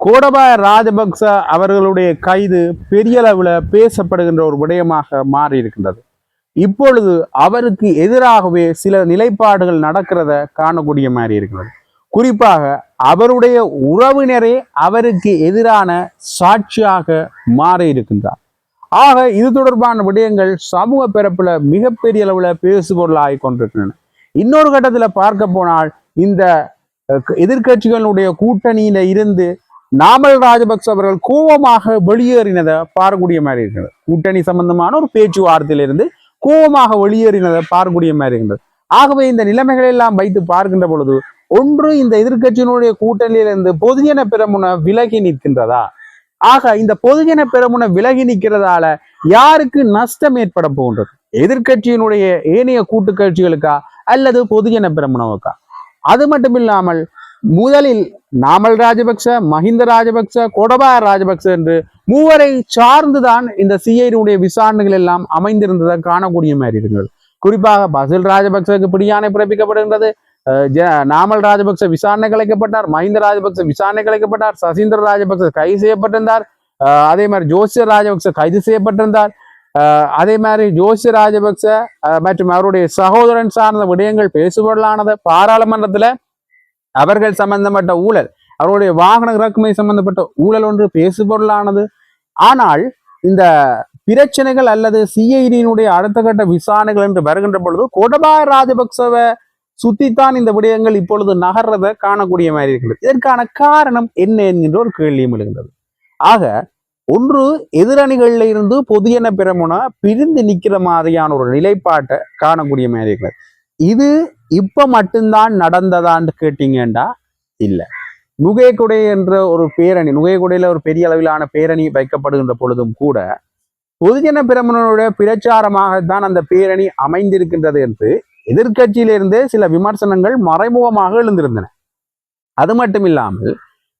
கோடபாய ராஜபக்ச அவர்களுடைய கைது பெரிய அளவில் பேசப்படுகின்ற ஒரு விடயமாக மாறி இருக்கின்றது. இப்பொழுது அவருக்கு எதிராகவே சில நிலைப்பாடுகள் நடக்கிறத காணக்கூடிய மாதிரி இருக்கிறது. குறிப்பாக அவருடைய உறவினரே அவருக்கு எதிரான சாட்சியாக மாறி இருக்கின்றார். ஆக இது தொடர்பான விடயங்கள் சமூக பரப்புல மிகப்பெரிய அளவுல பேசுபொருள் ஆகி கொண்டிருக்கின்றன. இன்னொரு கட்டத்துல பார்க்க போனால் இந்த எதிர்கட்சிகளுடைய கூட்டணியில இருந்து நாமல் ராஜபக்ச அவர்கள் கோபமாக வெளியேறினதை பார்க்கக்கூடிய மாதிரி இருக்கிறது. கூட்டணி சம்பந்தமான ஒரு பேச்சுவார்த்தையிலிருந்து கோபமாக வெளியேறினதை பார்க்கக்கூடிய மாதிரி இருக்கின்றது. ஆகவே இந்த நிலைமைகளை எல்லாம் வைத்து பார்க்கின்ற பொழுது ஒன்று இந்த எதிர்கட்சியினுடைய கூட்டணியிலிருந்து பொதுஜன பெரமுன விலகி நிற்கின்றதா? ஆக இந்த பொதுஜன பெரமுன விலகி நிற்கிறதால யாருக்கு நஷ்டம் ஏற்பட போகின்றது? எதிர்கட்சியினுடைய ஏனைய கூட்டு கட்சிகளுக்கா அல்லது பொதுஜன பெரமுனவுக்கா? அது மட்டும் இல்லாமல் முதலில் நாமல் ராஜபக்ச, மஹிந்த ராஜபக்ச, கோடபாய ராஜபக்ச என்று மூவரை சார்ந்துதான் இந்த சிஐடியுடைய விசாரணைகள் எல்லாம் அமைந்திருந்ததை காணக்கூடிய மாதிரி இருந்தது. குறிப்பாக பசில் ராஜபக்சக்கு பிடியாணை பிறப்பிக்கப்படுகின்றது. நாமல் ராஜபக்ச விசாரணை கலைக்கப்பட்டார், மஹிந்த ராஜபக்ச விசாரணை கலைக்கப்பட்டார், சசீந்திர ராஜபக்ச கைது செய்யப்பட்டிருந்தார். அதே மாதிரி ஜோசிய ராஜபக்ச கைது செய்யப்பட்டிருந்தார். அதே மாதிரி ஜோசிய ராஜபக்ச மற்றும் அவருடைய சகோதரன் சார்ந்த விடயங்கள் பேசுபொருளானது. பாராளுமன்றத்துல அவர்கள் சம்பந்தப்பட்ட ஊழல், அவருடைய வாகன இறக்குமதி சம்பந்தப்பட்ட ஊழல் ஒன்று பேசுபொருளானது. ஆனால் இந்த பிரச்சனைகள் அல்லது சிஐடியினுடைய அடுத்த கட்ட விசாரணைகள் என்று வருகின்ற பொழுது கோடபாய ராஜபக்சவை சுத்தித்தான் இந்த விடயங்கள் இப்பொழுது நகர்றதை காணக்கூடிய மாதிரி இருக்கிறது. இதற்கான காரணம் என்ன என்கின்ற ஒரு கேள்வியும் எழுகின்றது. ஆக ஒன்று, எதிரணிகள்ல இருந்து பொதுஜன பெரமுன பிரிந்து நிற்கிற மாதிரியான ஒரு நிலைப்பாட்டை காணக்கூடிய மாதிரி இருக்கிறது. இது இப்ப மட்டும்தான் நடந்ததான்னு கேட்டீங்கண்டா இல்ல. நுகையகுடை என்ற ஒரு பேரணி, நுகையகுடையில ஒரு பெரிய அளவிலான பேரணி வைக்கப்படுகின்ற பொழுதும் கூட பொதுஜன பெரமுனனுடைய பிரச்சாரமாகத்தான் அந்த பேரணி அமைந்திருக்கின்றது என்று எதிர்கட்சியிலிருந்தே சில விமர்சனங்கள் மறைமுகமாக எழுந்திருந்தன. அது மட்டும் இல்லாமல்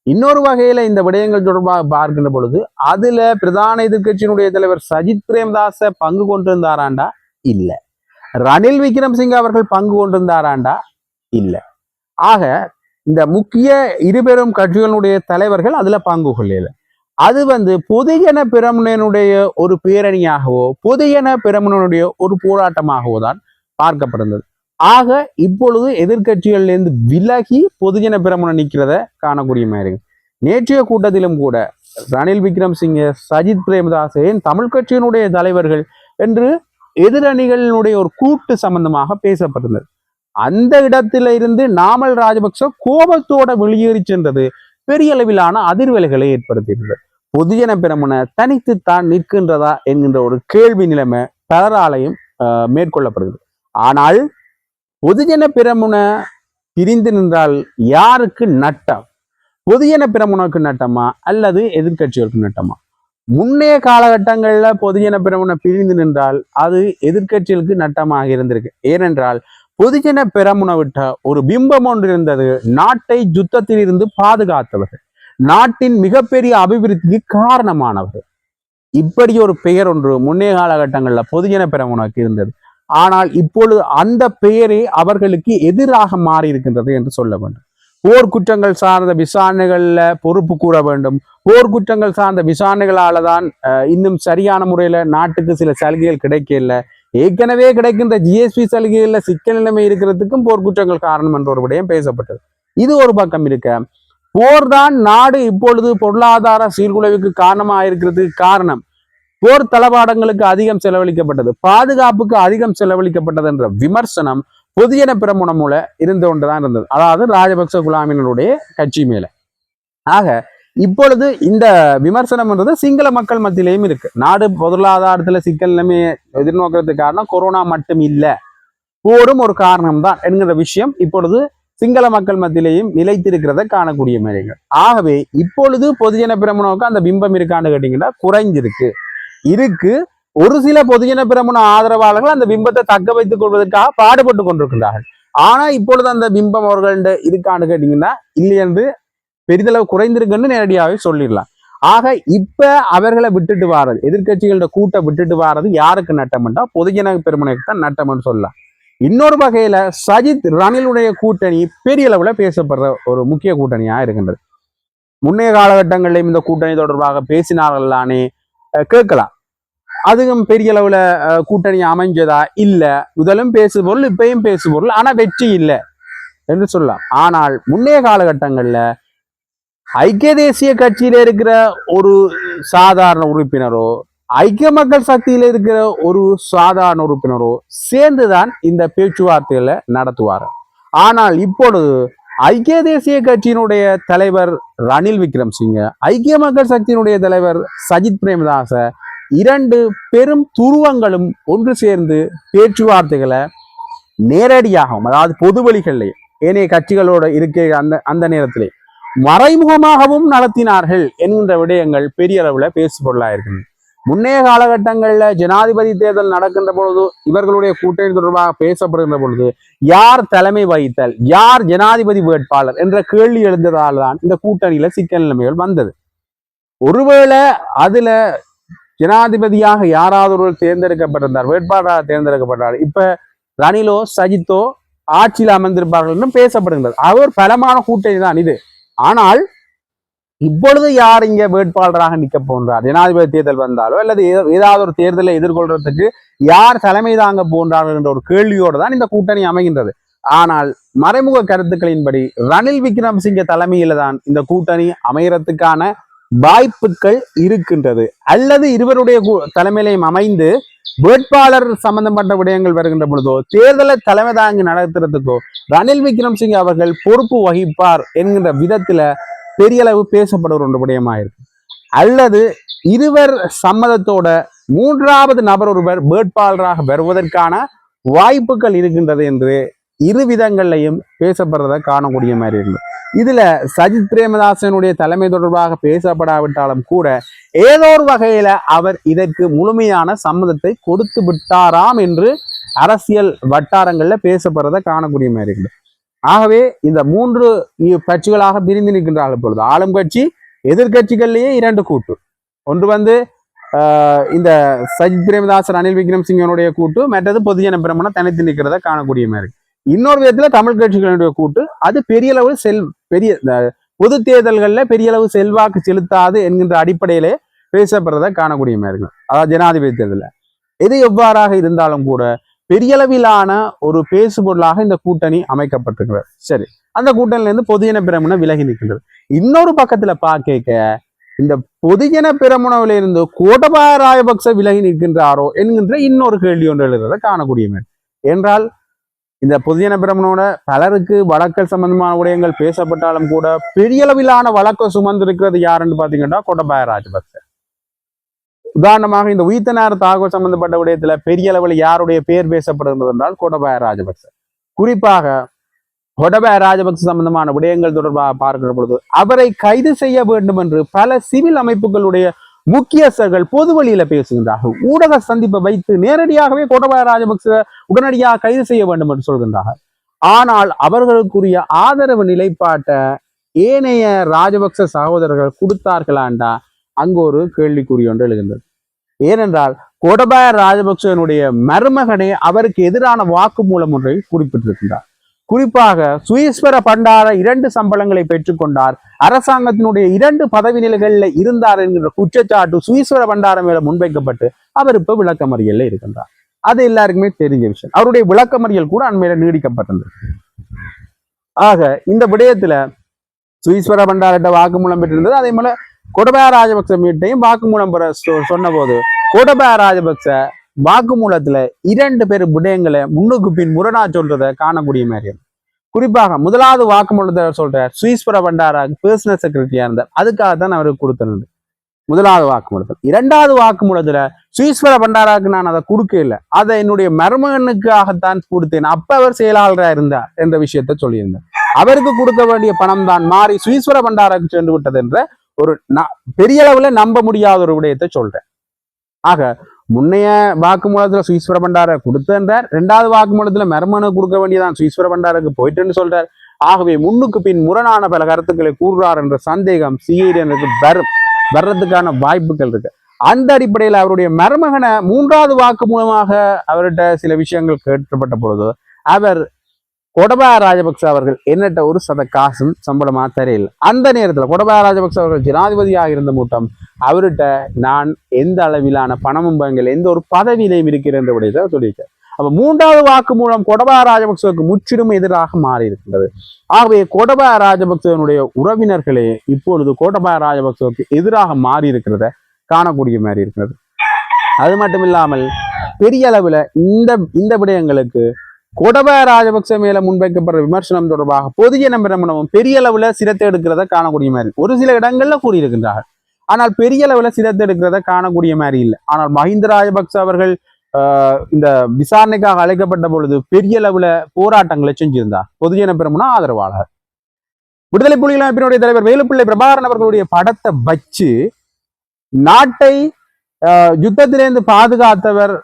இன்னொரு வகையில இந்த விடயங்கள் தொடர்பாக பார்க்கின்ற பொழுது அதுல பிரதான எதிர்கட்சியினுடைய தலைவர் சஜித் பிரேமதாச பங்கு கொண்டிருந்தாராண்டா இல்ல. ரணில் விக்ரமசிங்க அவர்கள் பங்கு கொண்டிருந்தாராண்டா இல்ல. ஆக இந்த முக்கிய இருபெரும் கட்சிகளுடைய தலைவர்கள் அதுல பங்கு கொள்ளல. அது பொதுஜன பெரமுனனுடைய ஒரு பேரணியாகவோ பொதுஜன பெரமுனனுடைய ஒரு போராட்டமாகவோ தான் பார்க்கப்படுகிறது. ஆக இப்பொழுது எதிர்கட்சிகளிலிருந்து விலகி பொதுஜன பெரமுன நிற்கிறத காணக்கூடிய மாதிரி. நேற்றைய கூட்டத்திலும் கூட ரணில் விக்ரமசிங்க, சஜித் பிரேமதாசன், தமிழ் கட்சியினுடைய தலைவர்கள் என்று எதிரணிகளினுடைய ஒரு கூட்டு சம்பந்தமாக பேசப்பட்டிருந்தது. அந்த இடத்தில இருந்து நாமல் ராஜபக்ச கோபத்தோட வெளியேறி சென்றது பெரிய அளவிலான அதிர்வலைகளை ஏற்படுத்தியிருந்தது. பொதுஜன பெரமுன தனித்து தான் நிற்கின்றதா என்கின்ற ஒரு கேள்வி நிலைமை பலராலையும் மேற்கொள்ளப்படுகிறது. ஆனால் பொதுஜன பெரமுன பிரிந்து நின்றால் யாருக்கு நட்டம்? பொதுஜன பெரமுனக்கு நட்டமா அல்லது எதிர்கட்சிகளுக்கு நட்டமா? முன்னைய காலகட்டங்கள்ல பொதுஜன பெரமுன பிரிந்து நின்றால் அது எதிர்கட்சிகளுக்கு நட்டமாக இருந்திருக்கு. ஏனென்றால் பொதுஜன பெரமுன விட்ட ஒரு பிம்பம் ஒன்று இருந்தது. நாட்டை யுத்தத்தில் இருந்து பாதுகாத்தவர்கள், நாட்டின் மிகப்பெரிய அபிவிருத்திக்கு காரணமானவர்கள். இப்படி ஒரு பெயர் ஒன்று முன்னைய காலகட்டங்கள்ல பொதுஜன பெரமுனக்கு இருந்தது. ஆனால் இப்பொழுது அந்த பெயரே அவர்களுக்கு எதிராக மாறி இருக்கின்றது என்று சொல்ல வேண்டும். போர்க்குற்றங்கள் சார்ந்த விசாரணைகள்ல பொறுப்பு கூற வேண்டும். போர்க்குற்றங்கள் சார்ந்த விசாரணைகளால தான் இன்னும் சரியான முறையில நாட்டுக்கு சில சலுகைகள் கிடைக்கல. ஏற்கனவே கிடைக்கின்ற ஜிஎஸ்பி சலுகைகள்ல சிக்கல் நிலைமை இருக்கிறதுக்கும் போர்க்குற்றங்கள் காரணம் என்ற ஒரு விடயம் பேசப்பட்டது. இது ஒரு பக்கம் இருக்க, போர்தான் நாடு இப்பொழுது பொருளாதார சீர்குலைவுக்கு காரணமாக இருக்கிறதுக்கு காரணம். போர் தளபாடங்களுக்கு அதிகம் செலவழிக்கப்பட்டது, பாதுகாப்புக்கு அதிகம் செலவழிக்கப்பட்டது என்ற விமர்சனம் பொதுஜன பெரமுன மூல இருந்து கொண்டுதான் இருந்தது. அதாவது ராஜபக்ச குலாமினருடைய கட்சி மேல. ஆக இப்பொழுது இந்த விமர்சனம் என்றது சிங்கள மக்கள் மத்தியிலையும் இருக்கு. நாடு பொருளாதாரத்துல சிக்கல் நிலைமையை எதிர்நோக்கிறதுக்கு காரணம் கொரோனா மட்டும் இல்ல, போரும் ஒரு காரணம் தான் என்கிற விஷயம் இப்பொழுது சிங்கள மக்கள் மத்தியிலையும் நிலைத்திருக்கிறத காணக்கூடிய மாதிரிகள். ஆகவே இப்பொழுது பொதுஜன பெரமுனவுக்கு அந்த பிம்பம் இருக்கான்னு கேட்டீங்கன்னா குறைஞ்சிருக்கு இருக்கு. ஒரு சில பொதுஜன பெரமுன ஆதரவாளர்கள் அந்த பிம்பத்தை தக்க வைத்துக் கொள்வதற்காக பாடுபட்டு கொண்டிருக்கின்றார்கள். ஆனா இப்பொழுது அந்த பிம்பம் அவர்கள்ட்ட இருக்கான்னு கேட்டீங்கன்னா இல்லை என்று பெரிதளவு குறைந்திருக்குன்னு நேரடியாகவே சொல்லிடலாம். ஆக இப்ப அவர்களை விட்டுட்டு வாரது, எதிர்கட்சிகளோட கூட்ட விட்டுட்டு வாரது யாருக்கு நட்டம்ன்றா பொதுஜன பெரமுனக்கு தான் நட்டம்னு சொல்லலாம். இன்னொரு வகையில சஜித் ரணிலுடைய கூட்டணி பெரிய அளவுல பேசப்படுற ஒரு முக்கிய கூட்டணியா இருக்கின்றது. முன்னைய காலகட்டங்களிலும் இந்த கூட்டணி தொடர்பாக பேசினார்கள்லானே கேட்கலாம். அதுவும் பெரிய அளவுல கூட்டணி அமைஞ்சதா இல்ல, முதலும் பேசுபொருள் இப்பயும் பேசுபொருள், ஆனா வெற்றி இல்லை என்று சொல்லலாம். ஆனால் முன்னைய காலகட்டங்கள்ல ஐக்கிய தேசிய கட்சியில இருக்கிற ஒரு சாதாரண உறுப்பினரோ ஐக்கிய மக்கள் சக்தியில இருக்கிற ஒரு சாதாரண உறுப்பினரோ சேர்ந்துதான் இந்த பேச்சுவார்த்தைகளை நடத்துவார். ஆனால் இப்பொழுது ஐக்கிய தேசிய கட்சியினுடைய தலைவர் ரணில் விக்ரம்சிங்க, ஐக்கிய மக்கள் சக்தியினுடைய தலைவர் சஜித் பிரேமதாச, இரண்டு பெரும் துருவங்களும் ஒன்று சேர்ந்து பேச்சுவார்த்தைகளை நேரடியாகவும், அதாவது பொது வழிகளிலே ஏனைய கட்சிகளோட இருக்க அந்த நேரத்திலே மறைமுகமாகவும் நடத்தினார்கள் என்கின்ற விடயங்கள் பெரிய அளவுல பேசுபொருளாயிருக்கிறது. முன்னைய காலகட்டங்கள்ல ஜனாதிபதி தேர்தல் நடக்கின்ற பொழுது இவர்களுடைய கூட்டணி தொடர்பாக பேசப்படுகின்ற பொழுது யார் தலைமை வகித்தல், யார் ஜனாதிபதி வேட்பாளர் என்ற கேள்வி எழுந்ததால் தான் இந்த கூட்டணியில சிக்கல் நிலைமைகள் வந்தது. ஒருவேளை அதுல ஜனாதிபதியாக யாராவது ஒரு தேர்ந்தெடுக்கப்பட்டிருந்தார், வேட்பாளராக தேர்ந்தெடுக்கப்பட்டார், இப்ப ரணிலோ சஜித்தோ ஆட்சியில் அமர்ந்திருப்பார்கள் என்றும் பேசப்படுகின்றது. அவர் பலமான கூட்டணி தான் இது. ஆனால் இப்பொழுது யார் இங்க வேட்பாளராக நிற்க போன்றார், ஜனாதிபதி தேர்தல் வந்தாலோ அல்லது ஏதாவது ஒரு தேர்தலை எதிர்கொள்றதுக்கு யார் தலைமை தாங்க போன்றார்கள் என்ற ஒரு கேள்வியோடு தான் இந்த கூட்டணி அமைகின்றது. ஆனால் மறைமுக கருத்துக்களின்படி ரணில் விக்ரமசிங்க தலைமையில தான் இந்த கூட்டணி அமையறதுக்கான வாய்ப்புகள் இருக்கின்றது. அல்லது இருவருடைய தலைமையிலையும் அமைந்து வேட்பாளர் சம்பந்தப்பட்ட விடயங்கள் வருகின்ற பொழுதோ தேர்தலை தலைமை தாங்கி நடத்துறதுக்கோ ரணில் விக்ரமசிங்க அவர்கள் பொறுப்பு வகிப்பார் என்கின்ற விதத்துல பெரிய அளவு பேசப்படுற ஒரு விடயமாயிருக்கு. அல்லது இருவர் சம்மதத்தோட மூன்றாவது நபர் ஒருவர் வேட்பாளராக வருவதற்கான வாய்ப்புகள் இருக்கின்றது என்று இரு விதங்கள்லையும் பேசப்படுறதை காணக்கூடிய மாதிரி இருக்கு. இதுல சஜித் பிரேமதாசனுடைய தலைமை தொடர்பாக பேசப்படாவிட்டாலும் கூட ஏதோ ஒரு வகையில அவர் இதற்கு முழுமையான சம்மதத்தை கொடுத்து விட்டாராம் என்று அரசியல் வட்டாரங்கள்ல பேசப்படுறதை காணக்கூடிய மாதிரி இருக்கு. ஆகவே இந்த மூன்று கட்சிகளாக பிரிந்து நிற்கின்றார்கள். பொழுது ஆளும் கட்சி எதிர்கட்சிகள்லேயே இரண்டு கூட்டு, ஒன்று இந்த சஜித் பிரேமதாசன் ரணில் விக்ரமசிங்கனுடைய கூட்டு, மற்றது பொதுஜன பிரமணம் தனித்து நிற்கிறத காணக்கூடிய மாதிரி. இன்னொரு விதத்துல தமிழ் கட்சிகளுடைய கூட்டு, அது பெரிய அளவு பெரிய பொது தேர்தல்களில் பெரிய அளவு செல்வாக்கு செலுத்தாது என்கின்ற அடிப்படையிலே பேசப்படுறத காணக்கூடிய மாதிரி இருக்கு. அதாவது ஜனாதிபதி தேர்தலில் எது எவ்வாறாக இருந்தாலும் கூட பெரிய அளவிலான ஒரு பேசுபொருளாக இந்த கூட்டணி அமைக்கப்பட்டிருக்கிறது. சரி, அந்த கூட்டணியில இருந்து பொதுஜன பிரமுன விலகி நிற்கின்றது. இன்னொரு பக்கத்துல பார்க்க இந்த பொதுஜன பிரமுனவில இருந்து கோட்டபாய ராஜபக்ச விலகி நிற்கின்றாரோ என்கின்ற இன்னொரு கேள்வி ஒன்று எழுதுறதை காணக்கூடிய மாதிரி. என்றால் இந்த பொதுஜன பிரமுனோட பலருக்கு வழக்கல் சம்பந்தமான விடயங்கள் பேசப்பட்டாலும் கூட பெரிய அளவிலான வழக்கை சுமந்திருக்கிறது யாருன்னு பாத்தீங்கன்னா கோட்டபாய ராஜபக்ச. உதாரணமாக இந்த உயிர்த்த நேர தாக்குதல் சம்பந்தப்பட்ட விடயத்துல பெரிய அளவில் யாருடைய பெயர் பேசப்படுகிறது என்றால் கோட்டபாய ராஜபக்ச. குறிப்பாக கோட்டபாய ராஜபக்ச சம்பந்தமான விடயங்கள் தொடர்பாக பார்க்கிற பொழுது அவரை கைது செய்ய வேண்டும் என்று பல சிவில் அமைப்புகளுடைய முக்கியஸ்தர்கள் பொது வழியில பேசுகின்றார்கள். ஊடக சந்திப்பை வைத்து நேரடியாகவே கோட்டபாய ராஜபக்ச உடனடியாக கைது செய்ய வேண்டும் என்று சொல்கின்றார்கள். ஆனால் அவர்களுக்குரிய ஆதரவு நிலைப்பாட்டை ஏனைய ராஜபக்ச சகோதரர்கள் கொடுத்தார்களாண்டா அங்கு ஒரு கேள்விக்குறி ஒன்று எழுகின்றது. ஏனென்றால் கோட்டபாய ராஜபக்சனுடைய மருமகனே அவருக்கு எதிரான வாக்குமூலம் ஒன்றை குறிப்பிட்டிருக்கின்றார். குறிப்பாக சுயஸ்வர பண்டார 2 சம்பளங்களை பெற்றுக்கொண்டார், அரசாங்கத்தினுடைய 2 பதவி நிலைகளில் இருந்தார் என்கின்ற குற்றச்சாட்டு சுயஸ்வர பண்டார மேல முன்வைக்கப்பட்டு அவர் இப்ப விளக்கமறியல்ல இருக்கின்றார். அது எல்லாருக்குமே தெரிஞ்ச விஷயம். அவருடைய விளக்கமறியல் கூட அண்மையில நீடிக்கப்பட்டிருந்தது. ஆக இந்த விடயத்துல சுயஸ்வர பண்டாரிட்ட வாக்குமூலம் பெற்றிருந்தது. அதே போல கோட்டபாய ராஜபக்ச மீட்டையும் வாக்குமூலம் பெற சொன்ன போது கோட்டபாய ராஜபக்ச வாக்குமூலத்துல 2 பேர் விடயங்களை முன்னுக்கு பின் முரணா சொல்றதை காணக்கூடிய மாதிரி. குறிப்பாக முதலாவது வாக்குமூலத்தை சொல்ற சுயஸ்வர பண்டாரா பர்சனல் செக்ரட்டரியா இருந்தார், அதுக்காகத்தான் அவருக்கு கொடுத்திருந்தது முதலாவது வாக்குமூலத்தில். 2வது வாக்குமூலத்துல சுயஸ்வர பண்டாராக்கு நான் அதை கொடுக்க இல்லை, அதை என்னுடைய மருமகனுக்காகத்தான் கொடுத்தேன், அப்ப அவர் செயலாளராக இருந்தார் என்ற விஷயத்த சொல்லியிருந்தார். அவருக்கு கொடுக்க வேண்டிய பணம் தான் மாறி சுயஸ்வர பண்டாராக்கு சென்று விட்டது என்ற ஒரு பெரிய அளவுல நம்ப முடியாத ஒரு விடயத்தை சொல்றேன். ஆக முன்னைய வாக்குமூலத்துல சுயஸ்வர பண்டார கொடுத்தார், 2வது வாக்குமூலத்துல மருமகனுக்கு கொடுக்க வேண்டியதான் சுயஸ்வர பண்டாருக்கு போயிட்டுன்னு சொல்றார். ஆகவே முன்னுக்கு பின் முரணான பல கருத்துக்களை கூறுறார் என்ற சந்தேகம் சிஐடியனுக்கு வர்றதுக்கான வாய்ப்புகள் இருக்கு. அந்த அடிப்படையில் அவருடைய மருமகனை 3வது வாக்கு மூலமாக அவர்கிட்ட சில விஷயங்கள் கேட்கப்பட்ட பொழுது அவர் கோடபாய ராஜபக்ச அவர்கள் என்னட்ட ஒரு சத காசும் சம்பளமா தரையில் அந்த நேரத்துல கோடபாய ராஜபக்ச அவர்கள் ஜனாதிபதியாக இருந்த மூட்டம் அவர்கிட்ட நான் எந்த அளவிலான பணமும் பங்கல் எந்த ஒரு பதவியிலையும் இருக்கிறேன் என்ற விடயத்தை சொல்லியிருக்கார். அப்ப மூன்றாவது வாக்கு மூலம் கோடபாய ராஜபக்சவுக்கு முற்றிலும் எதிராக மாறி இருக்கின்றது. ஆகவே கோடபாய ராஜபக்சவனுடைய உறவினர்களே இப்பொழுது கோடபாய ராஜபக்சவுக்கு எதிராக மாறி இருக்கிறத காணக்கூடிய மாதிரி இருக்கிறது. அது மட்டும் இல்லாமல் பெரிய அளவுல இந்த விடயங்களுக்கு கோடபாய ராஜபக்ச மேல முன்வைக்கப்படுற விமர்சனம் தொடர்பாக பொதுஜன பிரமுனவும் பெரிய அளவுல சிரத்தை எடுக்கிறத காணக்கூடிய மாதிரி ஒரு சில இடங்கள்ல கூறியிருக்கின்றார்கள். ஆனால் பெரிய அளவுல சிரத்தை எடுக்கிறத காணக்கூடிய மாதிரி இல்லை. ஆனால் மஹிந்த ராஜபக்ச அவர்கள் இந்த விசாரணைக்காக அழைக்கப்பட்ட பொழுது பெரிய அளவுல போராட்டங்களை செஞ்சிருந்தார் பொதுஜன பிரமுன ஆதரவாளர். விடுதலை புலிகள் அமைப்பினுடைய தலைவர் வேலுப்பிள்ளை பிரபாகரன் அவர்களுடைய படத்தை வச்சு நாட்டை யுத்தத்திலிருந்து பாதுகாத்தவர்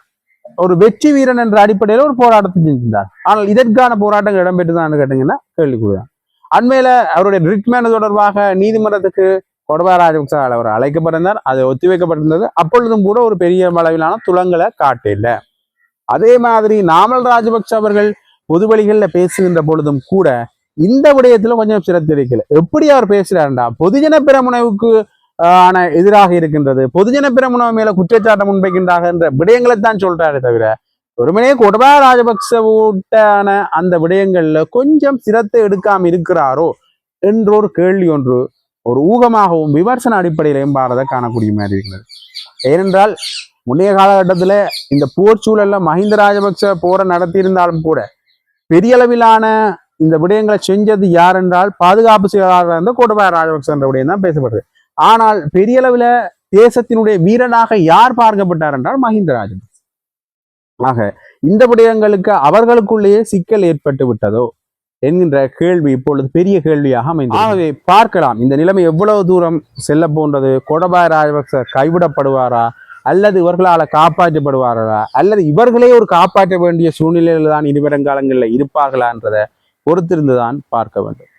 ஒரு வெற்றி வீரன் என்ற அடிப்படையில் ஒரு போராட்டத்தை செஞ்சிருந்தார். ஆனால் இதற்கான போராட்டங்கள் இடம்பெற்றுதான் கேட்டீங்கன்னா கேள்விக்குறிதான். அண்மையில அவருடைய ரிட்மேன் தொடர்பாக நீதிமன்றத்துக்கு கோடபாய ராஜபக்ச அவர் அழைக்கப்பட்டிருந்தார். அது ஒத்திவைக்கப்பட்டிருந்தது. அப்பொழுதும் கூட ஒரு பெரிய அளவிலான துளங்களை காட்டல. அதே மாதிரி நாமல் ராஜபக்ச அவர்கள் பொது வழிகளில் பேசுகின்ற பொழுதும் கூட இந்த விடயத்துல கொஞ்சம் சிரத்திருக்கல. எப்படி அவர் பேசுறாருண்டா பொதுஜன பிரமுனவுக்கு எதிராக இருக்கின்றது, பொதுஜன பிரமுனவு மேல குற்றச்சாட்டை முன்வைக்கின்றாக என்ற விடயங்களை தான் சொல்றாரு தவிர ஒருமனே கோடபாய ராஜபக்சவுட்டான அந்த விடயங்கள்ல கொஞ்சம் சிரத்தை எடுக்காம இருக்கிறாரோ என்ற ஒரு கேள்வி ஒன்று ஒரு ஊகமாகவும் விமர்சன அடிப்படையிலையும் பாரத காணக்கூடிய மாதிரி இருக்கிறது. ஏனென்றால் முன்னைய காலகட்டத்துல இந்த போர் சூழல்ல மஹிந்த ராஜபக்ச போரை நடத்தியிருந்தாலும் கூட பெரிய அளவிலான இந்த விடயங்களை செஞ்சது யார் என்றால் பாதுகாப்பு செயலாளராக இருந்த கோடபாய ராஜபக்ச என்ற விடயம் தான் பேசப்படுது. ஆனால் பெரிய அளவுல தேசத்தினுடைய வீரனாக யார் பார்க்கப்பட்டார் என்றால் மஹிந்த ராஜபக்ச. ஆக இந்த விடயங்களுக்கு அவர்களுக்குள்ளேயே சிக்கல் ஏற்பட்டு விட்டதோ என்கின்ற கேள்வி இப்பொழுது பெரிய கேள்வியாக அமைந்தது. ஆகவே பார்க்கலாம் இந்த நிலைமை எவ்வளவு தூரம் செல்ல போன்றது. கோடபாய ராஜபக்ச கைவிடப்படுவாரா அல்லது இவர்களால் காப்பாற்றப்படுவாரா அல்லது இவர்களே ஒரு காப்பாற்ற வேண்டிய சூழ்நிலையில தான் இனி வருங்காலங்களில் இருப்பார்களா என்றதை பொறுத்திருந்துதான் பார்க்க வேண்டும்.